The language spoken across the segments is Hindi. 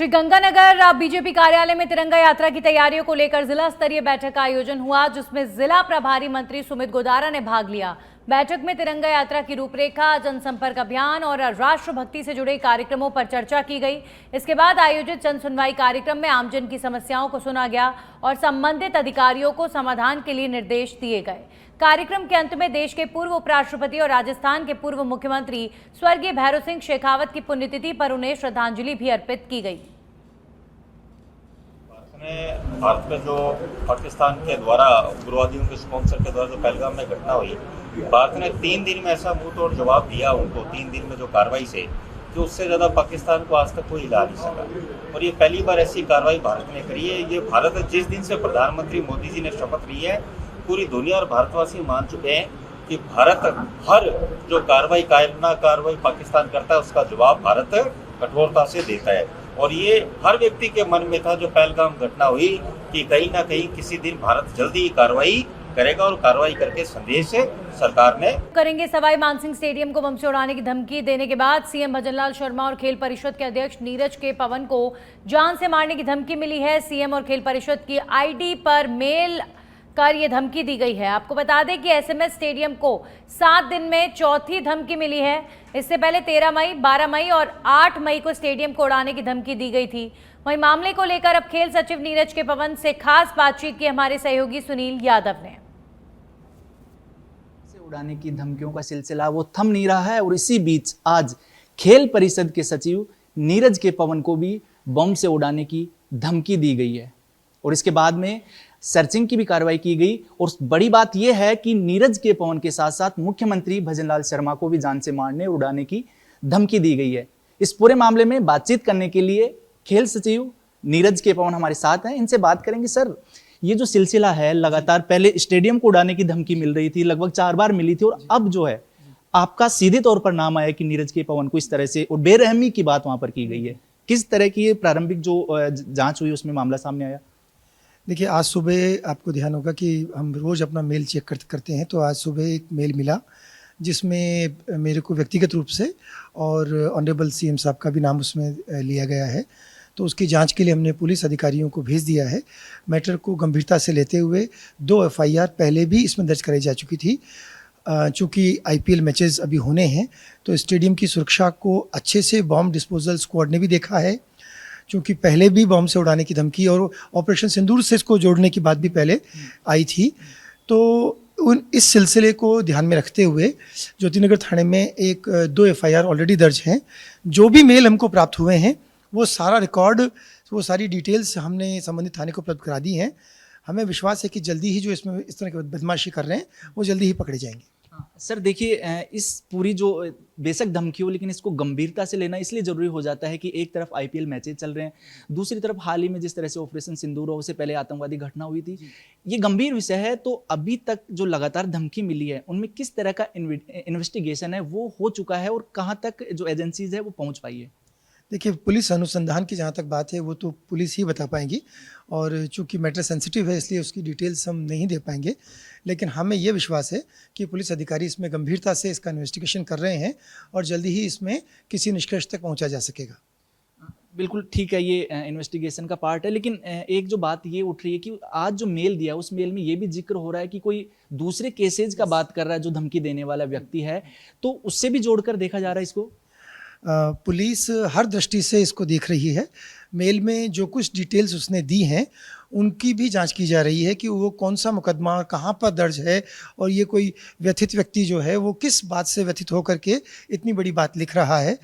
श्रीगंगानगर बीजेपी कार्यालय में तिरंगा यात्रा की तैयारियों को लेकर जिला स्तरीय बैठक का आयोजन हुआ, जिसमें जिला प्रभारी मंत्री सुमित गोदारा ने भाग लिया। बैठक में तिरंगा यात्रा की रूपरेखा, जनसंपर्क अभियान और राष्ट्रभक्ति से जुड़े कार्यक्रमों पर चर्चा की गई। इसके बाद आयोजित जन सुनवाई कार्यक्रम में आमजन की समस्याओं को सुना गया और संबंधित अधिकारियों को समाधान के लिए निर्देश दिए गए। कार्यक्रम के अंत में देश के पूर्व उपराष्ट्रपति और राजस्थान के पूर्व मुख्यमंत्री स्वर्गीय भैरव सिंह शेखावत की पुण्यतिथि पर उन्हें श्रद्धांजलि भी अर्पित की गई। भारत में जो पाकिस्तान के द्वारा उग्रवादियों के स्पॉन्सर के द्वारा जो पहलगाम में घटना हुई, भारत ने 3 दिन में ऐसा मुंह तोड़ जवाब दिया उनको, 3 दिन में जो कार्रवाई से, जो उससे ज़्यादा पाकिस्तान को आज तक कोई हिला नहीं सका। और ये पहली बार ऐसी कार्रवाई भारत ने करी है। ये भारत जिस दिन से प्रधानमंत्री मोदी जी ने शपथ ली है, पूरी दुनिया और भारतवासी मान चुके हैं कि भारत हर जो कार्रवाई कायरना कार्रवाई पाकिस्तान करता है उसका जवाब भारत कठोरता से देता है। और ये हर व्यक्ति के मन में था जो पहलगाम घटना हुई कि कहीं ना कहीं किसी दिन भारत जल्दी ही कार्रवाई करेगा और कार्रवाई करके संदेश सरकार ने करेंगे। सवाई मानसिंह स्टेडियम को बम से उड़ाने की धमकी देने के बाद सीएम भजनलाल शर्मा और खेल परिषद के अध्यक्ष नीरज के पवन को जान से मारने की धमकी मिली है। सीएम और खेल परिषद की आईडी पर मेल कर ये धमकी दी गई है। आपको बता दें कि एसएमएस स्टेडियम को 7 दिन में चौथी धमकी मिली है। इससे पहले 13 मई, 12 मई और 8 मई को स्टेडियम को उड़ाने की धमकी दी गई थी। वहीं मामले को लेकर अब खेल सचिव नीरज के पवन से खास बातचीत की हमारे सहयोगी सुनील यादव ने। उड़ाने की धमकियों का सिलसिला वो थम नहीं रहा है और इसी बीच आज खेल परिषद के सचिव नीरज के पवन को भी बम से उड़ाने की धमकी दी गई है और इसके बाद में सर्चिंग की भी कार्रवाई की गई। और बड़ी बात यह है कि नीरज के पवन के साथ साथ मुख्यमंत्री भजनलाल शर्मा को भी जान से मारने उड़ाने की धमकी दी गई है। इस पूरे मामले में बातचीत करने के लिए खेल सचिव नीरज के पवन हमारे साथ हैं। इनसे बात करेंगे। सर, ये जो सिलसिला है लगातार, पहले स्टेडियम को उड़ाने की धमकी मिल रही थी, लगभग 4 बार मिली थी और अब जो है आपका सीधे तौर पर नाम आया कि नीरज के पवन को इस तरह से और बेरहमी की बात वहां पर की गई है। किस तरह की ये प्रारंभिक जो जांच हुई उसमें मामला सामने आया? देखिए, आज सुबह आपको ध्यान होगा कि हम रोज़ अपना मेल चेक करते हैं, तो आज सुबह एक मेल मिला जिसमें मेरे को व्यक्तिगत रूप से और ऑनरेबल सीएम साहब का भी नाम उसमें लिया गया है। तो उसकी जांच के लिए हमने पुलिस अधिकारियों को भेज दिया है। मैटर को गंभीरता से लेते हुए 2 एफआईआर पहले भी इसमें दर्ज कराई जा चुकी थी। चूँकि आईपीएल मैचेस अभी होने हैं तो स्टेडियम की सुरक्षा को अच्छे से बॉम्ब डिस्पोजल स्क्वाड ने भी देखा है। क्योंकि पहले भी बॉम्ब से उड़ाने की धमकी और ऑपरेशन सिंदूर से इसको जोड़ने की बात भी पहले आई थी। तो इस सिलसिले को ध्यान में रखते हुए ज्योतिनगर थाने में 2 एफआईआर ऑलरेडी दर्ज हैं। जो भी मेल हमको प्राप्त हुए हैं वो सारा रिकॉर्ड, वो सारी डिटेल्स हमने संबंधित थाने को उपलब्ध करा दी हैं। हमें विश्वास है कि जल्दी ही जो इसमें इस तरह की बदमाशी कर रहे हैं वो जल्दी ही पकड़े जाएंगे। सर देखिए, इस पूरी जो बेशक धमकी हो लेकिन इसको गंभीरता से लेना इसलिए जरूरी हो जाता है कि एक तरफ आईपीएल मैचेस चल रहे हैं, दूसरी तरफ हाल ही में जिस तरह से ऑपरेशन सिंदूर हो, उससे पहले आतंकवादी घटना हुई थी। ये गंभीर विषय है। तो अभी तक जो लगातार धमकी मिली है उनमें किस तरह का इन्वेस्टिगेशन है वो हो चुका है और कहाँ तक जो एजेंसीज है वो पहुँच पाई है? देखिए, पुलिस अनुसंधान की जहाँ तक बात है वो तो पुलिस ही बता पाएंगी और चूंकि मैटर सेंसिटिव है इसलिए उसकी डिटेल्स हम नहीं दे पाएंगे। लेकिन हमें ये विश्वास है कि पुलिस अधिकारी इसमें गंभीरता से इसका इन्वेस्टिगेशन कर रहे हैं और जल्दी ही इसमें किसी निष्कर्ष तक पहुंचा जा सकेगा। बिल्कुल ठीक है, ये इन्वेस्टिगेशन का पार्ट है। लेकिन एक जो बात ये उठ रही है कि आज जो मेल दिया उस मेल में ये भी जिक्र हो रहा है कि कोई दूसरे केसेज का बात कर रहा है जो धमकी देने वाला व्यक्ति है, तो उससे भी जोड़कर देखा जा रहा है इसको। पुलिस हर दृष्टि से इसको देख रही है। मेल में जो कुछ डिटेल्स उसने दी हैं उनकी भी जांच की जा रही है कि वो कौन सा मुकदमा कहाँ पर दर्ज है और ये कोई व्यथित व्यक्ति जो है वो किस बात से व्यथित होकर के इतनी बड़ी बात लिख रहा है।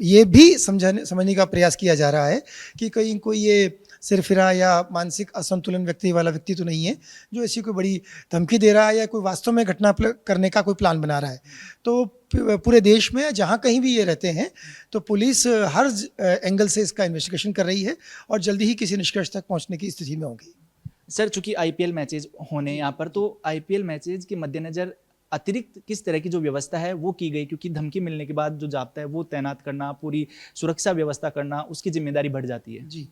ये भी समझने का प्रयास किया जा रहा है कि कहीं कोई ये सिरफिरा या मानसिक असंतुलन व्यक्ति तो नहीं है जो ऐसी कोई बड़ी धमकी दे रहा है या कोई वास्तव में घटना करने का कोई प्लान बना रहा है। तो पूरे देश में जहाँ कहीं भी ये रहते हैं तो पुलिस हर एंगल से इसका इन्वेस्टिगेशन कर रही है और जल्दी ही किसी निष्कर्ष तक पहुँचने की स्थिति में होगी। सर, चूंकि आईपीएल मैचेज होने यहाँ पर, तो आईपीएल मैचेज के मद्देनजर अतिरिक्त किस तरह की जो व्यवस्था है वो की गई? क्योंकि धमकी मिलने के बाद जो जाब्ता है वो तैनात करना, पूरी सुरक्षा व्यवस्था करना, उसकी जिम्मेदारी बढ़ जाती है। जी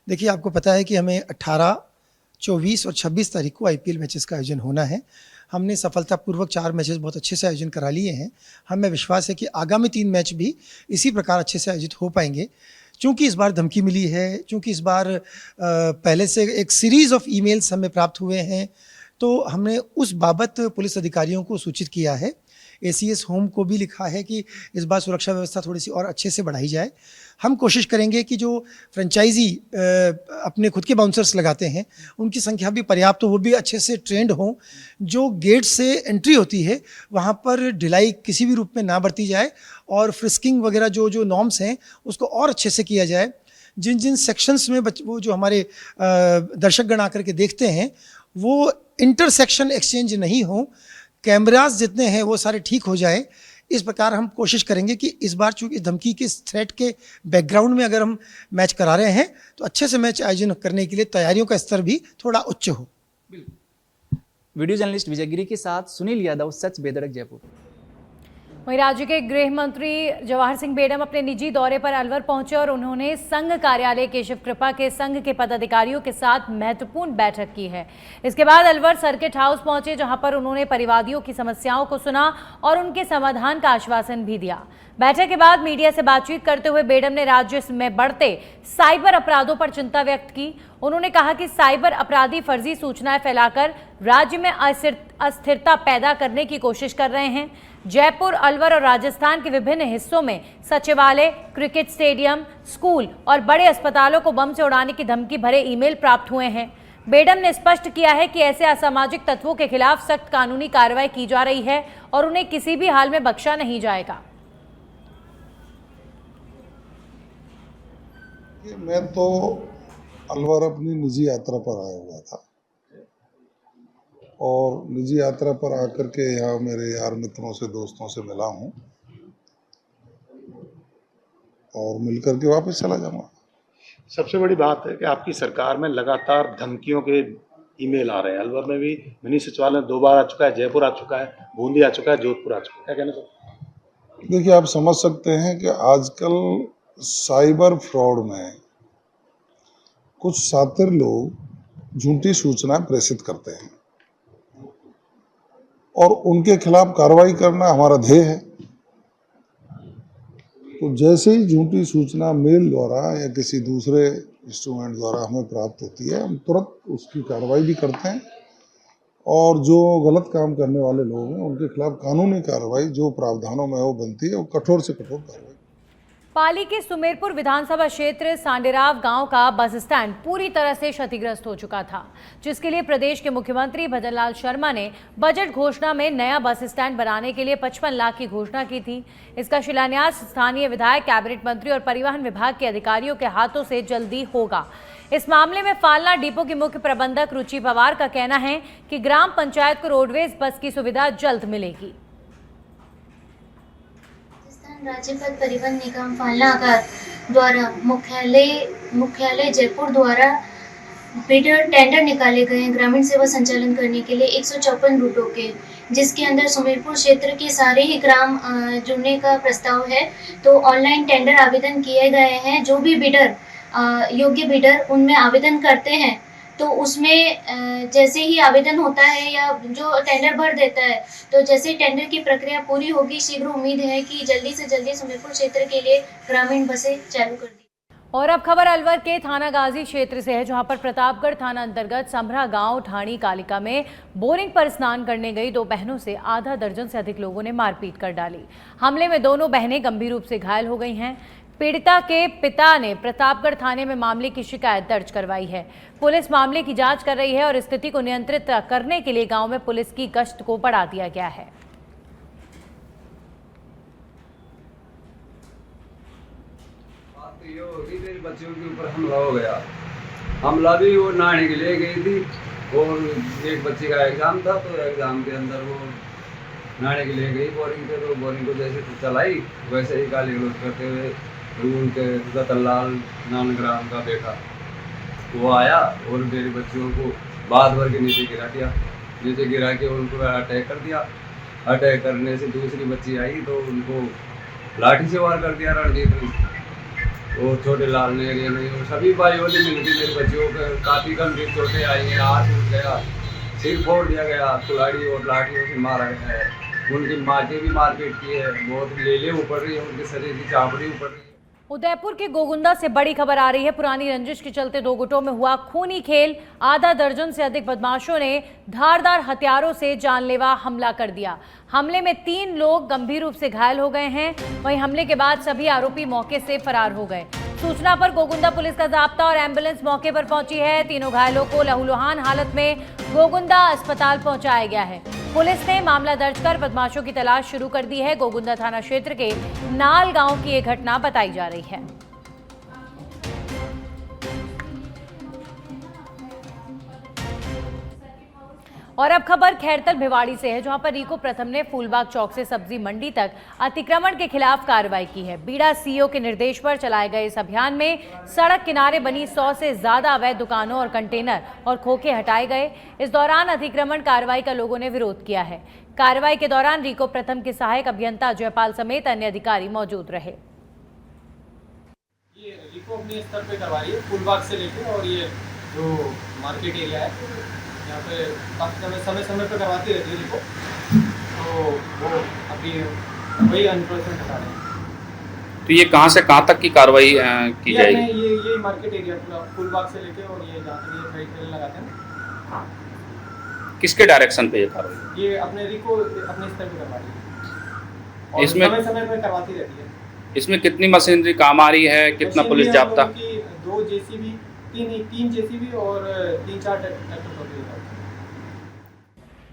देखिए, आपको पता है कि हमें 18, 24 और 26 तारीख को आईपीएल मैचेस का आयोजन होना है। हमने सफलतापूर्वक 4 मैचेस बहुत अच्छे से आयोजन करा लिए हैं। हमें विश्वास है कि आगामी 3 मैच भी इसी प्रकार अच्छे से आयोजित हो पाएंगे। चूंकि इस बार धमकी मिली है, चूंकि इस बार पहले से एक सीरीज़ ऑफ ईमेल्स हमें प्राप्त हुए हैं, तो हमने उस बाबत पुलिस अधिकारियों को सूचित किया है। एसीएस होम को भी लिखा है कि इस बार सुरक्षा व्यवस्था थोड़ी सी और अच्छे से बढ़ाई जाए। हम कोशिश करेंगे कि जो फ्रेंचाइजी अपने खुद के बाउंसर्स लगाते हैं उनकी संख्या भी पर्याप्त हो, वो भी अच्छे से ट्रेंड हों। जो गेट से एंट्री होती है वहाँ पर ढिलाई किसी भी रूप में ना बरती जाए और फ्रिस्किंग वगैरह जो नॉर्म्स हैं उसको और अच्छे से किया जाए। जिन जिन सेक्शंस में वो जो हमारे दर्शकगण आकर के देखते हैं वो इंटरसेक्शन एक्सचेंज नहीं हो, कैमरास जितने हैं वो सारे ठीक हो जाए। इस प्रकार हम कोशिश करेंगे कि इस बार चूंकि धमकी के थ्रेट के बैकग्राउंड में अगर हम मैच करा रहे हैं तो अच्छे से मैच आयोजन करने के लिए तैयारियों का स्तर भी थोड़ा उच्च हो। वीडियो जर्नलिस्ट विजय गिरी के साथ सुनील यादव, सच बेधड़क, जयपुर। वहीं राज्य के गृह मंत्री जवाहर सिंह बेडम अपने निजी दौरे पर अलवर पहुंचे और उन्होंने संघ कार्यालय केशव कृपा के संघ के पदाधिकारियों के साथ महत्वपूर्ण बैठक की है। इसके बाद अलवर सर्किट हाउस पहुंचे, जहां पर उन्होंने परिवादियों की समस्याओं को सुना और उनके समाधान का आश्वासन भी दिया। बैठक के बाद मीडिया से बातचीत करते हुए बेडम ने राज्य में बढ़ते साइबर अपराधों पर चिंता व्यक्त की। उन्होंने कहा कि साइबर अपराधी फर्जी सूचनाएं फैलाकर राज्य में अस्थिरता पैदा करने की कोशिश कर रहे हैं। जयपुर, अलवर और राजस्थान के विभिन्न हिस्सों में सचिवालय, क्रिकेट स्टेडियम, स्कूल और बड़े अस्पतालों को बम से उड़ाने की धमकी भरे ईमेल प्राप्त हुए हैं। बेडम ने स्पष्ट किया है कि ऐसे असामाजिक तत्वों के खिलाफ सख्त कानूनी कार्रवाई की जा रही है और उन्हें किसी भी हाल में बख्शा नहीं जाएगा। मैं तो अलवर अपनी निजी यात्रा पर आया हुआ था और निजी यात्रा पर आकर के यहाँ मेरे यार मित्रों से, दोस्तों से मिला हूँ और मिलकर के वापस चला जाऊँगा। सबसे बड़ी बात है कि आपकी सरकार में लगातार धमकियों के ईमेल आ रहे हैं। अलवर में भी मिनी सचिवालय 2 बार आ चुका है, जयपुर आ चुका है, बूंदी आ चुका है, जोधपुर आ चुका है। क्या कहना चाहिए? देखिए, आप समझ सकते हैं कि आजकल साइबर फ्रॉड में कुछ शातिर लोग झूठी सूचना प्रेषित करते हैं और उनके खिलाफ कार्रवाई करना हमारा ध्येय है। तो जैसे ही झूठी सूचना मेल द्वारा या किसी दूसरे इंस्ट्रूमेंट द्वारा हमें प्राप्त होती है, हम तुरंत उसकी कार्रवाई भी करते हैं और जो गलत काम करने वाले लोग हैं उनके खिलाफ कानूनी कार्रवाई जो प्रावधानों में वो बनती है, वो कठोर से कठोर कार्रवाई। पाली के सुमेरपुर विधानसभा क्षेत्र सांडेराव गांव का बस स्टैंड पूरी तरह से क्षतिग्रस्त हो चुका था, जिसके लिए प्रदेश के मुख्यमंत्री भजनलाल शर्मा ने बजट घोषणा में नया बस स्टैंड बनाने के लिए 55 लाख की घोषणा की थी। इसका शिलान्यास स्थानीय विधायक, कैबिनेट मंत्री और परिवहन विभाग के अधिकारियों के हाथों से जल्दी होगा। इस मामले में फालना डिपो की मुख्य प्रबंधक रुचि पवार का कहना है कि ग्राम पंचायत को रोडवेज बस की सुविधा जल्द मिलेगी। राज्य पथ परिवहन निगम फालना द्वारा मुख्यालय जयपुर द्वारा बिडर टेंडर निकाले गए हैं ग्रामीण सेवा संचालन करने के लिए 154 रूटों के, जिसके अंदर सुमेरपुर क्षेत्र के सारे ही ग्राम जुड़ने का प्रस्ताव है। तो ऑनलाइन टेंडर आवेदन किए गए हैं। जो भी बिडर योग्य बिडर उनमें आवेदन करते हैं तो उसमें जैसे ही आवेदन होता है या जो टेंडर भर देता है, तो जैसे टेंडर की प्रक्रिया पूरी होगी, शीघ्र उम्मीद है कि जल्दी से जल्दी सुमेरपुर क्षेत्र के लिए ग्रामीण बसें चालू कर दी। और अब खबर अलवर के थाना गाजी क्षेत्र से है, जहां पर प्रतापगढ़ थाना अंतर्गत समरा गांव ठाणी कालिका में बोरिंग पर स्नान करने गई 2 बहनों से आधा दर्जन से अधिक लोगों ने मारपीट कर डाली। हमले में दोनों बहनें गंभीर रूप से घायल हो गई हैं। पीड़िता के पिता ने प्रतापगढ़ थाने में मामले की शिकायत दर्ज करवाई है। पुलिस मामले की जांच कर रही है और स्थिति को नियंत्रित करने के लिए गांव में पुलिस की गश्त को बढ़ा दिया गया है। मेरे बच्चों के ऊपर हमला हो गया। हमला भी वो नहाने के लिए गई थी और एक बच्चे का एग्जाम था, तो एग्जाम के अंदर वो नहाने के लिए गई बोरिंग पे। तो बोरिंग को जैसे चलाई वैसे ही गाली गलौज करते हुए उनके रतनलाल नानग्राम का बेटा वो आया और मेरे बच्चों को बात भर के नीचे गिरा दिया। नीचे गिरा के उनको अटैक कर दिया। अटैक करने से दूसरी बच्ची आई तो उनको लाठी से वार कर दिया रणजीत ने। वो छोटे लाल ने सभी भाइयों ने मिलकर मेरे बच्चों को काफ़ी गंभीर चोटें आई हैं। हाथ टूट गया, सिर फोड़ दिया गया, कुल्हाड़ी और लाठियों से मारा गया है। उनकी माँ के भी मारपीट की है, बहुत लेले ऊपर रही है, उनके शरीर की चामड़ी ऊपर रही है। उदयपुर के गोगुंदा से बड़ी खबर आ रही है। पुरानी रंजिश के चलते दो गुटों में हुआ खूनी खेल। आधा दर्जन से अधिक बदमाशों ने धारदार हथियारों से जानलेवा हमला कर दिया। हमले में 3 लोग गंभीर रूप से घायल हो गए हैं। वहीं हमले के बाद सभी आरोपी मौके से फरार हो गए। सूचना पर गोगुंदा पुलिस का जाब्ता और एम्बुलेंस मौके पर पहुंची है। तीनों घायलों को लहूलुहान हालत में गोगुंदा अस्पताल पहुंचाया गया है। पुलिस ने मामला दर्ज कर बदमाशों की तलाश शुरू कर दी है। गोगुंदा थाना क्षेत्र के नाल गांव की ये घटना बताई जा रही है। और अब खबर खैरतल भिवाड़ी से है, जहां पर रीको प्रथम ने फूलबाग चौक से सब्जी मंडी तक अतिक्रमण के खिलाफ कार्रवाई की है। बीड़ा सीओ के निर्देश पर चलाए गए इस अभियान में सड़क किनारे बनी 100 से ज्यादा अवैध दुकानों और कंटेनर और खोखे हटाए गए। इस दौरान अतिक्रमण कार्रवाई का लोगों ने विरोध किया है। कार्रवाई के दौरान रीको प्रथम के सहायक अभियंता जयपाल समेत अन्य अधिकारी मौजूद रहे। ये रीको अपने स्तर पे करवा रही है, फूलबाग से लेके और ये जो मार्केट एरिया है यहाँ पे काफ़ी समय पे करवाती रहती है रीको, तो वो अभी वही अनप्रोसेंट हटा रहे हैं। तो ये कहाँ से कहाँ तक की कार्रवाई की जाएगी? ये मार्केट एरिया पूरा फूलबाग से लेके और ये जहाँ तक ये खरीद खेल लगाते हैं। किसके डायरेक्शन पे ये कार्रवाई? ये अपने रीको अपने स्तर पे करवा रही है और इसमें समय पे करवाती रहती है। इसमें कितनी मशीनरी काम आ रही है, कितना पुलिस जाब्ता? 2 जेसीबी, 3 जेसीबी और 3-4 ट्रैक्टर।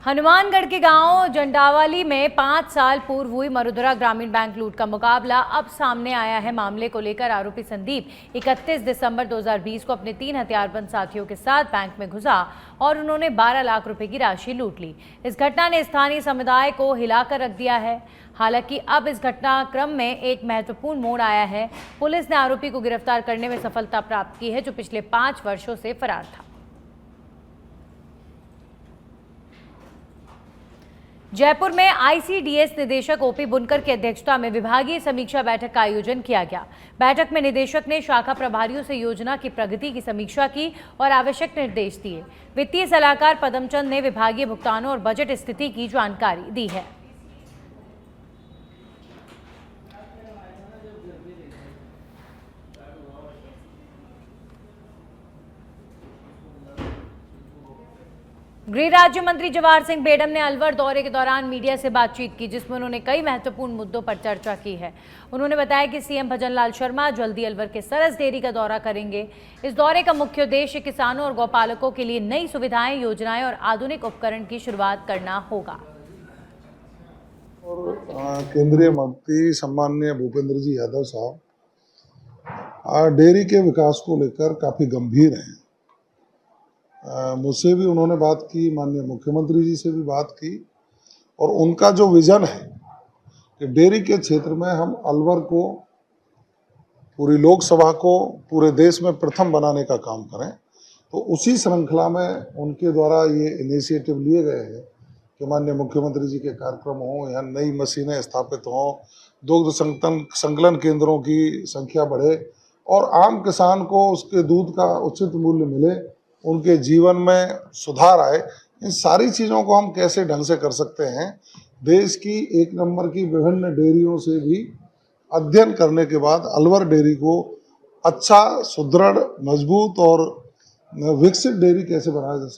हनुमानगढ़ के गांव जंडावाली में 5 साल पूर्व हुई मरुधरा ग्रामीण बैंक लूट का मुकाबला अब सामने आया है। मामले को लेकर आरोपी संदीप 31 दिसंबर 2020 को अपने 3 हथियारबंद साथियों के साथ बैंक में घुसा और उन्होंने 12 लाख रुपए की राशि लूट ली। इस घटना ने स्थानीय समुदाय को हिलाकर रख दिया है। हालांकि अब इस घटनाक्रम में एक महत्वपूर्ण मोड़ आया है। पुलिस ने आरोपी को गिरफ्तार करने में सफलता प्राप्त की है, जो पिछले 5 वर्षों से फरार था। जयपुर में आईसीडीएस निदेशक ओपी बुनकर की अध्यक्षता में विभागीय समीक्षा बैठक का आयोजन किया गया। बैठक में निदेशक ने शाखा प्रभारियों से योजना की प्रगति की समीक्षा की और आवश्यक निर्देश दिए। वित्तीय सलाहकार पदमचंद ने विभागीय भुगतानों और बजट स्थिति की जानकारी दी है। गृह राज्य मंत्री जवाहर सिंह बेडम ने अलवर दौरे के दौरान मीडिया से बातचीत की, जिसमें उन्होंने कई महत्वपूर्ण मुद्दों पर चर्चा की है। उन्होंने बताया कि सीएम भजनलाल शर्मा जल्दी अलवर के सरस डेयरी का दौरा करेंगे। इस दौरे का मुख्य उद्देश्य किसानों और गौपालकों के लिए नई सुविधाएं, योजनाएं और आधुनिक उपकरण की शुरुआत करना होगा। और केंद्रीय मंत्री सम्माननीय भूपेंद्र जी यादव साहब डेयरी के विकास को लेकर काफी गंभीर हैं। मुझसे भी उन्होंने बात की, माननीय मुख्यमंत्री जी से भी बात की, और उनका जो विजन है कि डेयरी के क्षेत्र में हम अलवर को, पूरी लोकसभा को पूरे देश में प्रथम बनाने का काम करें, तो उसी श्रृंखला में उनके द्वारा ये इनिशिएटिव लिए गए हैं कि माननीय मुख्यमंत्री जी के कार्यक्रम हों, यहाँ नई मशीनें स्थापित हों, दुग्ध संकलन केंद्रों की संख्या बढ़े और आम किसान को उसके दूध का उचित मूल्य मिले, उनके जीवन में सुधार आए। इन सारी चीज़ों को हम कैसे ढंग से कर सकते हैं, देश की 1 नंबर की विभिन्न डेयरियों से भी अध्ययन करने के बाद अलवर डेयरी को अच्छा, सुदृढ़, मजबूत और विकसित डेयरी कैसे बनाया जा सकता है।